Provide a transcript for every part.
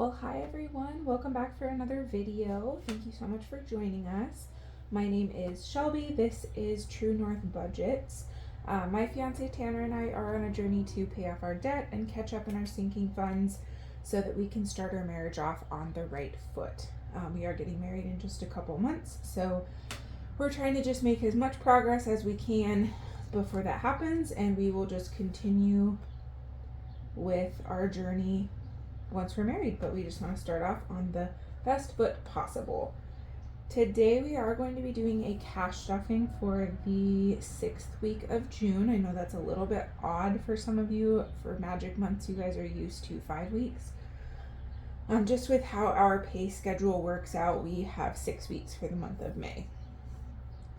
Well, hi everyone. Welcome back for another video. Thank you so much for joining us. My name is Shelby. This is True North Budgets. My fiance Tanner and I are on a journey to pay off our debt and catch up in our sinking funds so that we can start our marriage off on the right foot. We are getting married in just a couple months, so we're trying to just make as much progress as we can before that happens, and we will just continue with our journey once we're married, but we just want to start off on the best foot possible. Today we are going to be doing a cash stuffing for the 6th week of June. I know that's a little bit odd for some of you. For magic months, you guys are used to 5 weeks. Just with how our pay schedule works out, we have 6 weeks for the month of May.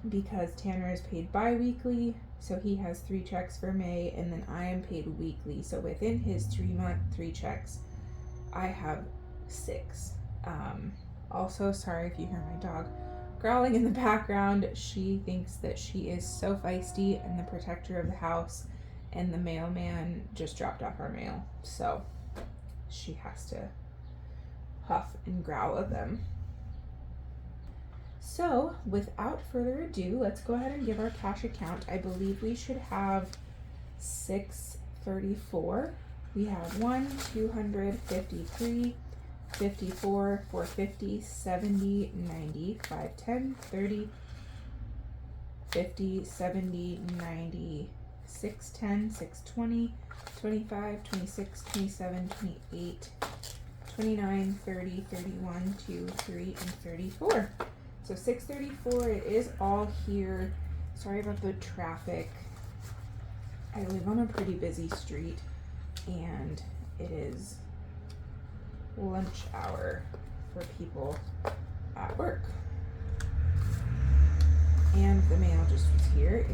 Because Tanner is paid bi-weekly, so he has 3 checks for May, and then I am paid weekly. So within his 3 checks, I have 6. Also, sorry if you hear my dog growling in the background. She thinks that she is so feisty and the protector of the house, and the mailman just dropped off our mail, so she has to huff and growl at them. So without further ado, let's go ahead and give our cash account. I believe we should have 634. We have 1, 253, 54, 450, 70, 90, 5, 10, 30, 50, 70, 90, 6, 10, 6, 20, 25, 26, 27, 28, 29, 30, 31, 2, 3, and 34. So 634, it is all here. Sorry about the traffic. I live on a pretty busy street, and it is lunch hour for people at work. And the mail just was here,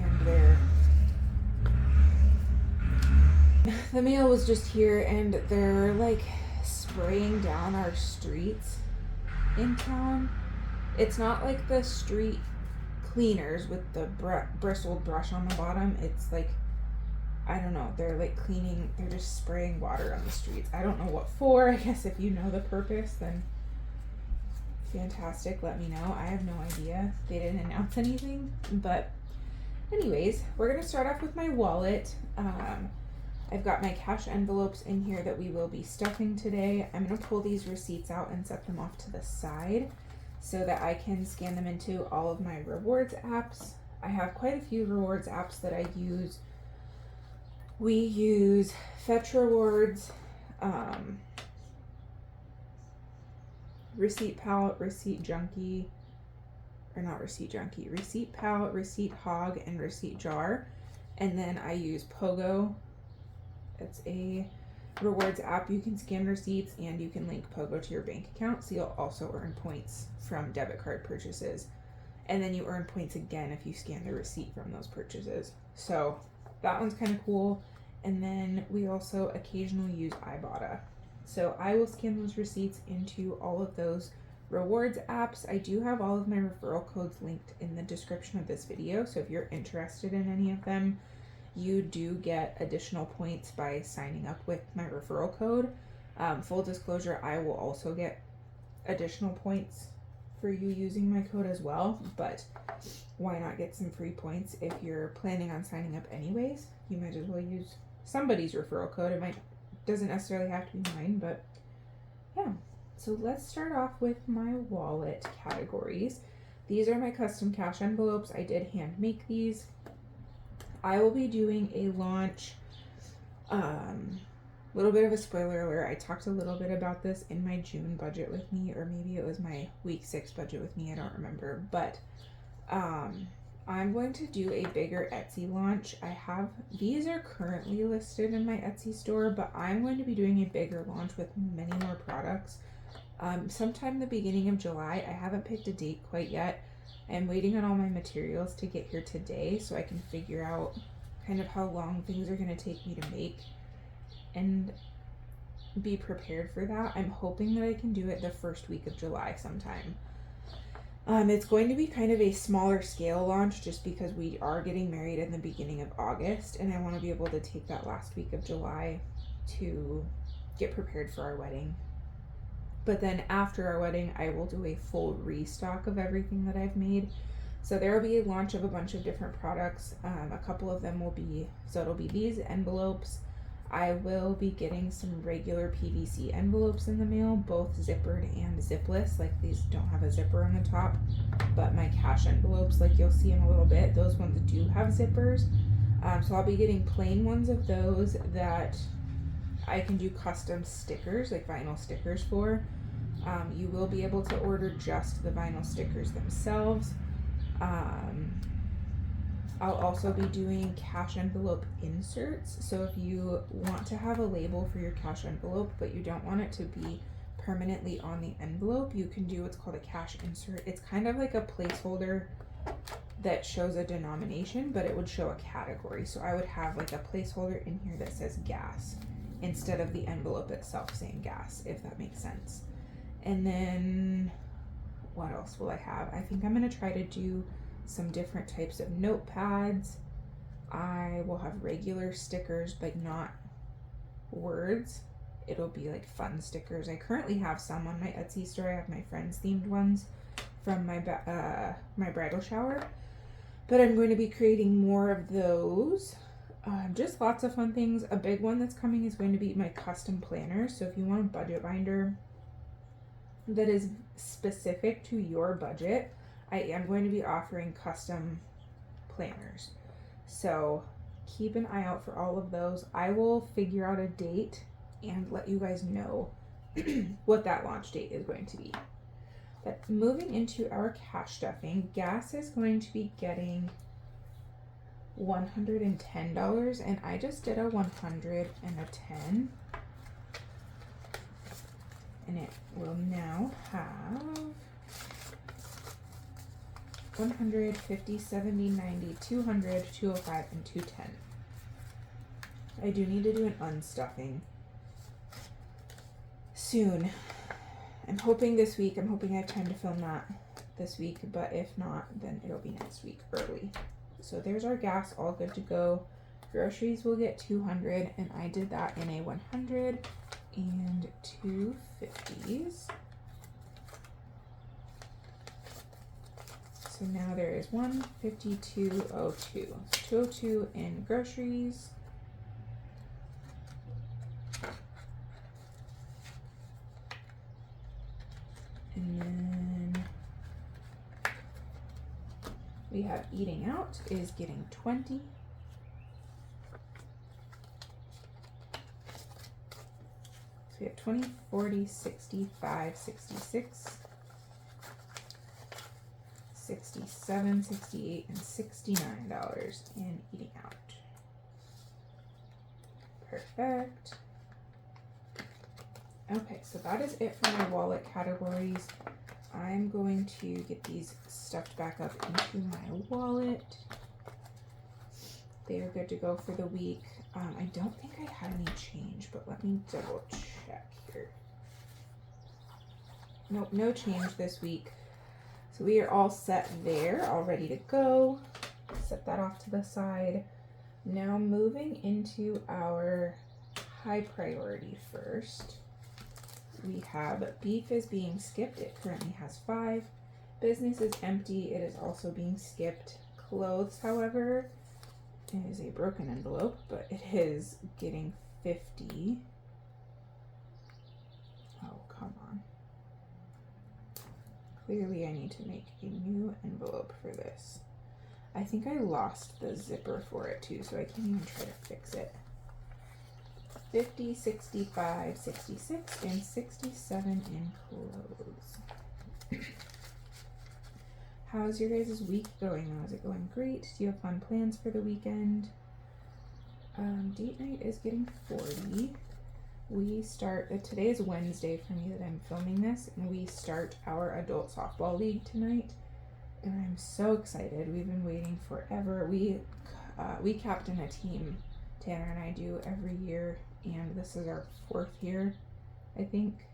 the mail was just here, and they're like spraying down our streets in town. It's not like the street cleaners with the bristled brush on the bottom. It's like, I don't know, they're like cleaning, they're just spraying water on the streets. I don't know what for. I guess if you know the purpose, then fantastic, let me know. I have no idea. They didn't announce anything, but anyways, we're gonna start off with my wallet. I've got my cash envelopes in here that we will be stuffing today. I'm gonna pull these receipts out and set them off to the side so that I can scan them into all of my rewards apps. I have quite a few rewards apps that I use. We use Fetch Rewards, Receipt Pal, Receipt Junkie, or not Receipt Junkie, Receipt Pal, Receipt Hog, and Receipt Jar. And then I use Pogo. It's a rewards app. You can scan receipts and you can link Pogo to your bank account, so you'll also earn points from debit card purchases. And then you earn points again if you scan the receipt from those purchases. So that one's kind of cool. And then we also occasionally use Ibotta. So I will scan those receipts into all of those rewards apps. I do have all of my referral codes linked in the description of this video. So if you're interested in any of them, you do get additional points by signing up with my referral code. Full disclosure, I will also get additional points for you using my code as well, but why not get some free points if you're planning on signing up anyways? You might as well use somebody's referral code. It doesn't necessarily have to be mine, but yeah. So let's start off with my wallet categories. These are my custom cash envelopes. I did hand make these. I will be doing a launch, little bit of a spoiler alert. I talked a little bit about this in my June budget with me, or maybe it was my week 6 budget with me. I don't remember, but I'm going to do a bigger Etsy launch. These are currently listed in my Etsy store, but I'm going to be doing a bigger launch with many more products. Sometime the beginning of July. I haven't picked a date quite yet. I'm waiting on all my materials to get here today so I can figure out kind of how long things are going to take me to make and be prepared for that. I'm hoping that I can do it the first week of July sometime. It's going to be kind of a smaller scale launch just because we are getting married in the beginning of August, and I want to be able to take that last week of July to get prepared for our wedding But then after our wedding, I will do a full restock of everything that I've made. So there will be a launch of a bunch of different products. A couple of them will be, so it'll be these envelopes. I will be getting some regular PVC envelopes in the mail, both zippered and zipless. Like these don't have a zipper on the top, but my cash envelopes, like you'll see in a little bit, those ones do have zippers. So I'll be getting plain ones of those that I can do custom stickers, like vinyl stickers for. You will be able to order just the vinyl stickers themselves. I'll also be doing cash envelope inserts. So if you want to have a label for your cash envelope, but you don't want it to be permanently on the envelope, you can do what's called a cash insert. It's kind of like a placeholder that shows a denomination, but it would show a category. So I would have like a placeholder in here that says gas instead of the envelope itself saying gas, if that makes sense. And then what else will I have? I think I'm going to try to do some different types of notepads. I will have regular stickers, but not words. It'll be like fun stickers. I currently have some on my Etsy store. I have my friends themed ones from my my bridal shower, but I'm going to be creating more of those. Just lots of fun things. A big one that's coming is going to be my custom planner. So if you want a budget binder that is specific to your budget, I am going to be offering custom planners. So keep an eye out for all of those. I will figure out a date and let you guys know what that launch date is going to be. But moving into our cash stuffing, gas is going to be getting $110, and I just did a 100 and a 10. And it will now have 100, 50, 70, 90, 200, 205, and 210. I do need to do an unstuffing soon. I'm hoping this week. I'm hoping I have time to film that this week, but if not, then it'll be next week early. So there's our gas, all good to go. Groceries will get 200, and I did that in a 100 and 250s. So now there is 152.02. 202 in groceries. And then we have eating out is getting 20. So we have 20, 40, 65, 66, 67, 68, and $69 in eating out. Perfect. Okay, so that is it for my wallet categories. I'm going to get these stuffed back up into my wallet. They are good to go for the week. I don't think I had any change, but let me double check here. Nope, no change this week. So we are all set there, all ready to go. Set that off to the side. Now moving into our high priority first. We have beef is being skipped. It currently has 5. Business is empty. It is also being skipped. Clothes, however, is a broken envelope, but it is getting 50. Oh, come on. Clearly I need to make a new envelope for this. I think I lost the zipper for it too, so I can't even try to fix it. 50, 65, 66, and 67 in clothes. How's your guys' week going though? Is it going great? Do you have fun plans for the weekend? Date night is getting 40. We start, today is Wednesday for me that I'm filming this, and we start our adult softball league tonight. And I'm so excited. We've been waiting forever. We captain a team, Tanner and I do every year, and this is our 4th year, I think.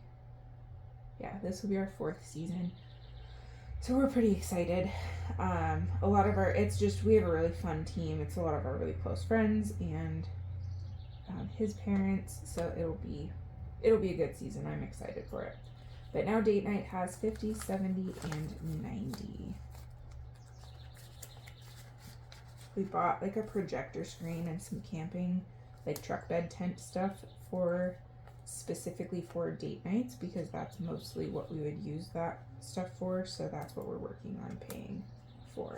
Yeah, this will be our 4th season. So we're pretty excited. A lot of we have a really fun team. It's a lot of our really close friends and his parents. So it'll be a good season. I'm excited for it. But now date night has 50, 70, and 90. We bought like a projector screen and some camping, like truck bed tent stuff for specifically for date nights, because that's mostly what we would use that stuff for. So that's what we're working on paying for.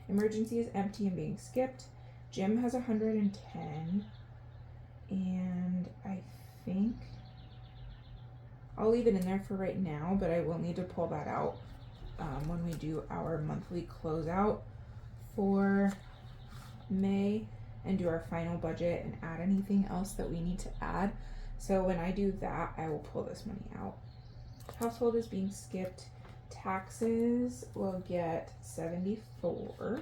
Emergency is empty and being skipped. Gym has 110, and I think I'll leave it in there for right now, but I will need to pull that out when we do our monthly closeout for May and do our final budget and add anything else that we need to add. So when I do that, I will pull this money out. Household is being skipped. Taxes will get 74,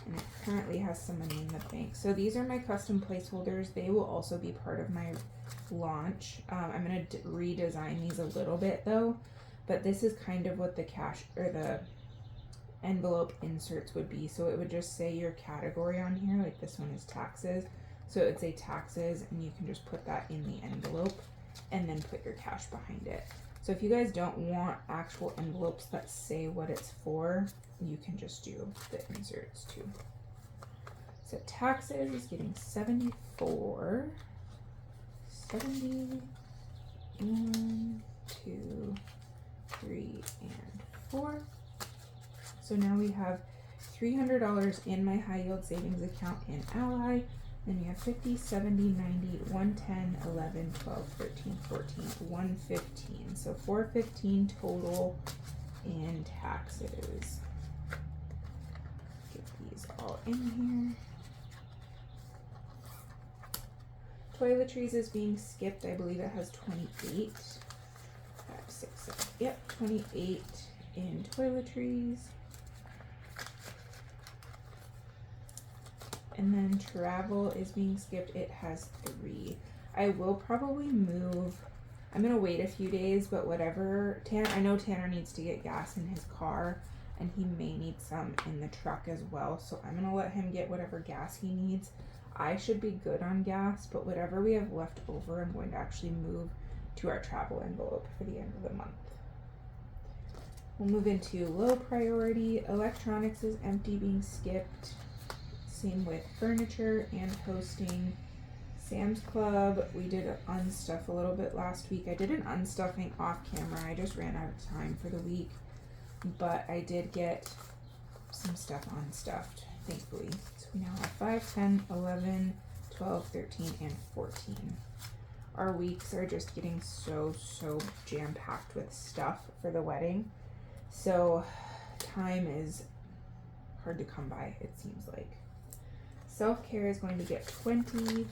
and it currently has some money in the bank. So these are my custom placeholders. They will also be part of my launch. I'm going to redesign these a little bit though, but this is kind of what the cash or the envelope inserts would be. So it would just say your category on here, like this one is taxes. So it would say taxes, and you can just put that in the envelope and then put your cash behind it. So if you guys don't want actual envelopes that say what it's for, you can just do the inserts too. So taxes is getting 74, 70, 1, 2, 3, and 4. So now we have $300 in my high yield savings account in Ally. Then we have 50, 70, 90, 110, 11, 12, 13, 14, 115. So 415 total in taxes. Get these all in here. Toiletries is being skipped. I believe it has 28. 5, 6, 7. Yep, 28 in toiletries. And then travel is being skipped. It has 3. I will probably move. I'm going to wait a few days, but whatever. I know Tanner needs to get gas in his car, and he may need some in the truck as well. So I'm going to let him get whatever gas he needs. I should be good on gas, but whatever we have left over, I'm going to actually move to our travel envelope for the end of the month. We'll move into low priority. Electronics is empty, being skipped. Same with furniture and hosting. Sam's Club, we did unstuff a little bit last week. I did an unstuffing off camera. I just ran out of time for the week, but I did get some stuff unstuffed, thankfully. So we now have 5, 10, 11, 12, 13, and 14. Our weeks are just getting so jam-packed with stuff for the wedding. So time is hard to come by, it seems like. Self-care is going to get 20.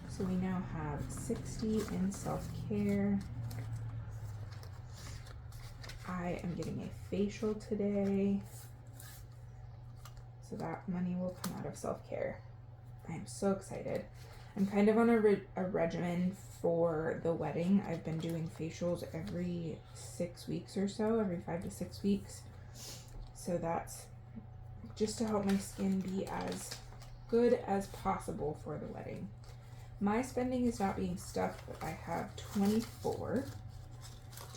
So we now have 60 in self-care. I am getting a facial today, so that money will come out of self-care. I am so excited. I'm kind of on a regimen for the wedding. I've been doing facials every 6 weeks or so, every 5 to 6 weeks. So that's just to help my skin be as good as possible for the wedding. My spending is not being stuffed, but I have 24.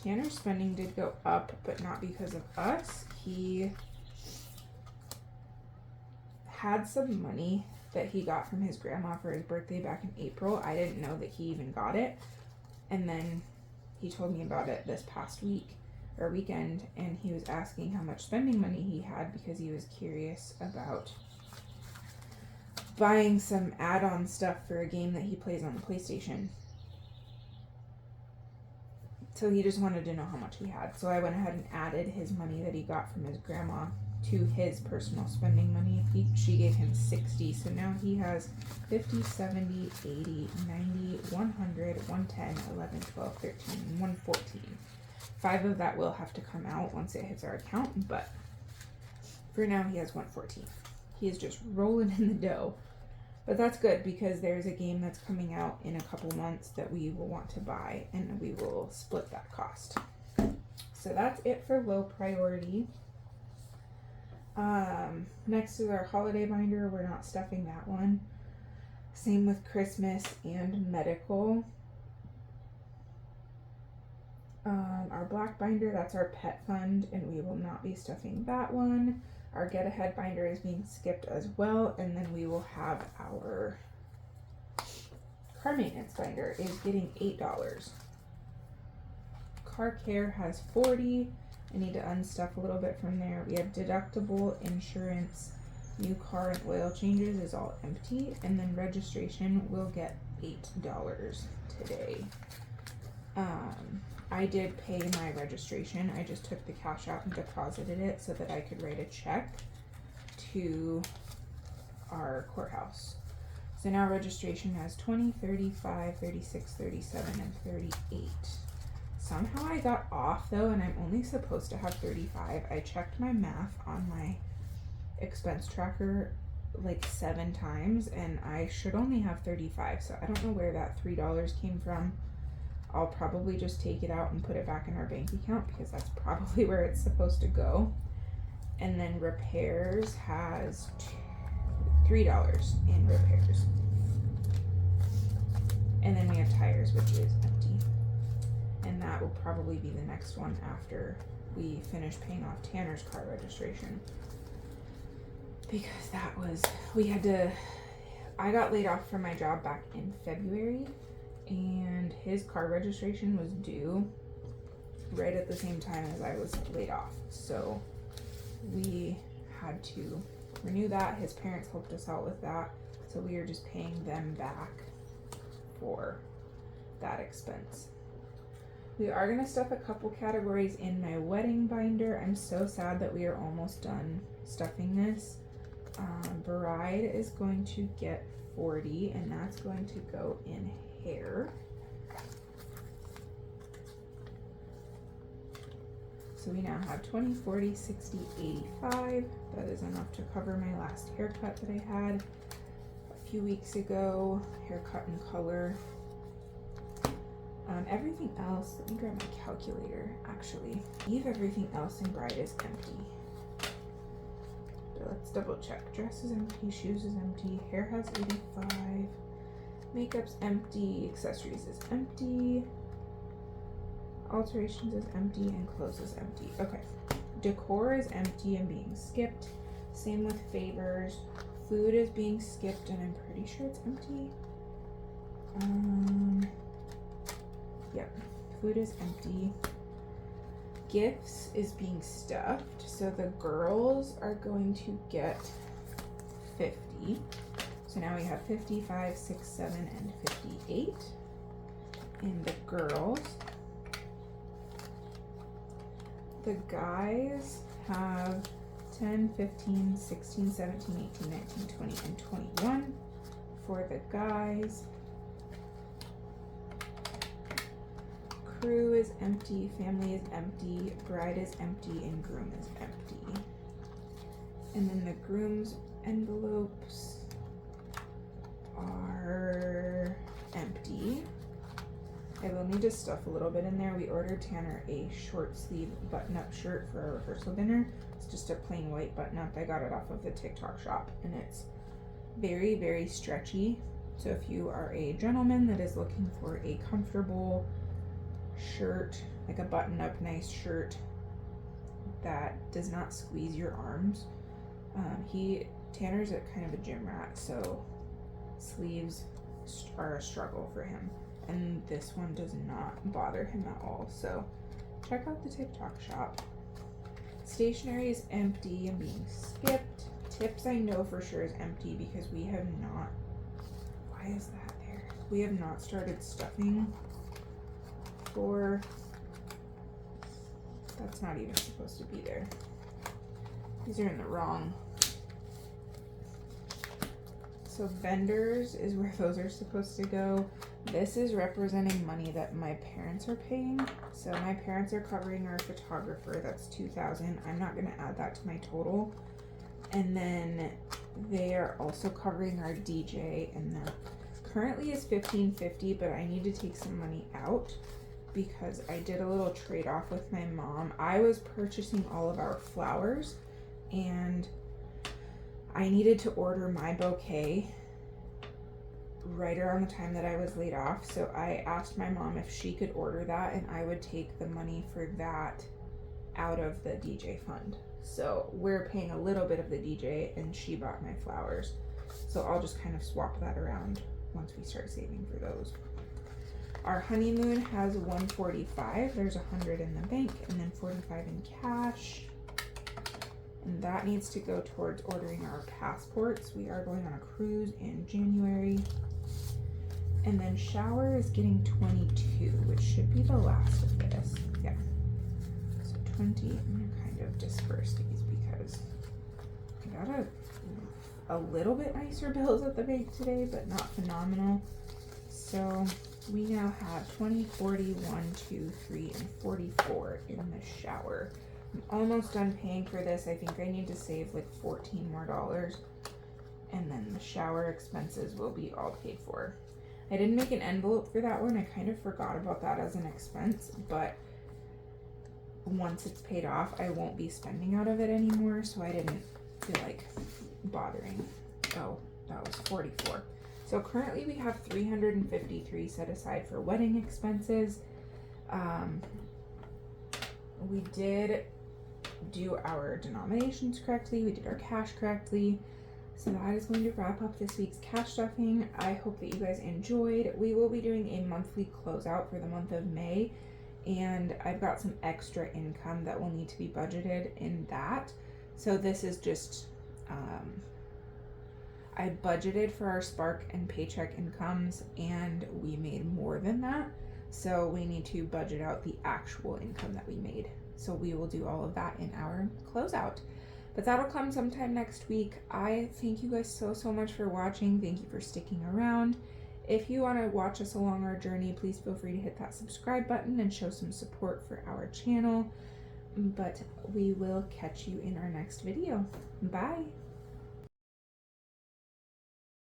Tanner's spending did go up, but not because of us. He had some money that he got from his grandma for his birthday back in April. I didn't know that he even got it. And then he told me about it this past weekend, and he was asking how much spending money he had because he was curious about buying some add-on stuff for a game that he plays on the PlayStation. So he just wanted to know how much he had. So I went ahead and added his money that he got from his grandma to his personal spending money. She gave him 60, so now he has 50, 70, 80, 90, 100, 110, 11, 12, 13, 114. 5 of that will have to come out once it hits our account, but for now he has 114. He is just rolling in the dough. But that's good because there's a game that's coming out in a couple months that we will want to buy, and we will split that cost. So that's it for low priority. Next is our holiday binder. We're not stuffing that one. Same with Christmas and medical. Our black binder, that's our pet fund, and we will not be stuffing that one. Our get ahead binder is being skipped as well, and then we will have our car maintenance binder is getting $8. Car care has 40. I need to unstuff a little bit from there. We have deductible, insurance, new car and oil changes is all empty, and then registration will get $8 today. I did pay my registration. I just took the cash out and deposited it so that I could write a check to our courthouse. So now registration has 20, 35, 36, 37, and 38. Somehow I got off though, and I'm only supposed to have 35. I checked my math on my expense tracker like 7 times, and I should only have 35. So I don't know where that $3 came from. I'll probably just take it out and put it back in our bank account because that's probably where it's supposed to go. And then repairs has $3 in repairs. And then we have tires, which is empty. And that will probably be the next one after we finish paying off Tanner's car registration. Because that was, I got laid off from my job back in February, and his car registration was due right at the same time as I was laid off. So we had to renew that. His parents helped us out with that. So we are just paying them back for that expense. We are going to stuff a couple categories in my wedding binder. I'm so sad that we are almost done stuffing this. Bride is going to get 40, and that's going to go in hair. So we now have 20, 40, 60, 85. That is enough to cover my last haircut that I had a few weeks ago. Haircut and color. Everything else, let me grab my calculator actually. Leave everything else in bride is empty. But let's double check. Dress is empty, shoes is empty, hair has 85, makeup's empty, accessories is empty, alterations is empty, and clothes is empty. Okay, decor is empty and being skipped. Same with favors. Food is being skipped and I'm pretty sure it's empty. Yep, food is empty. Gifts is being stuffed, so the girls are going to get 50. So now we have 55, 6, 7, and 58 in the girls. The guys have 10, 15, 16, 17, 18, 19, 20, and 21 for the guys. Crew is empty, family is empty, bride is empty, and groom is empty. And then the groom's envelopes are empty. I will need to stuff a little bit in there. We ordered Tanner a short sleeve button-up shirt for our rehearsal dinner. It's just a plain white button-up. I got it off of the TikTok shop, and it's very, very stretchy. So if you are a gentleman that is looking for a comfortable shirt, like a button-up nice shirt that does not squeeze your arms. Tanner's a kind of a gym rat, so sleeves are a struggle for him, and this one does not bother him at all. So check out the TikTok shop. Stationery is empty and being skipped. Tips I know for sure is empty because we have not, why is that there? We have not started stuffing for, that's not even supposed to be there. These are in the wrong. So vendors is where those are supposed to go. This is representing money that my parents are paying. So my parents are covering our photographer, that's $2,000. I'm not gonna add that to my total. And then they are also covering our DJ, and that currently is $1,550, but I need to take some money out because I did a little trade-off with my mom. I was purchasing all of our flowers, and I needed to order my bouquet right around the time that I was laid off. So I asked my mom if she could order that and I would take the money for that out of the DJ fund. So we're paying a little bit of the DJ and she bought my flowers. So I'll just kind of swap that around once we start saving for those. Our honeymoon has $145. There's $100 in the bank and then $45 in cash. And that needs to go towards ordering our passports. We are going on a cruise in January. And then shower is getting 22, which should be the last of this. Yeah. So 20, I'm gonna kind of disperse these because I got a little bit nicer bills at the bank today, but not phenomenal. So we now have 20, 40, 1, 2, 3, and 44 in the shower. I'm almost done paying for this. I think I need to save like $14 more. And then the shower expenses will be all paid for. I didn't make an envelope for that one. I kind of forgot about that as an expense, but once it's paid off, I won't be spending out of it anymore, so I didn't feel like bothering. Oh, that was 44. So currently we have 353 set aside for wedding expenses. We did do our denominations correctly. We did our cash correctly. So that is going to wrap up this week's cash stuffing. I hope that you guys enjoyed. We will be doing a monthly closeout for the month of May, and I've got some extra income that will need to be budgeted in that. So this is just, I budgeted for our Spark and Paycheck incomes and we made more than that. So we need to budget out the actual income that we made. So we will do all of that in our closeout. But that'll come sometime next week. I thank you guys so much for watching. Thank you for sticking around. If you want to watch us along our journey, please feel free to hit that subscribe button and show some support for our channel. But we will catch you in our next video. Bye.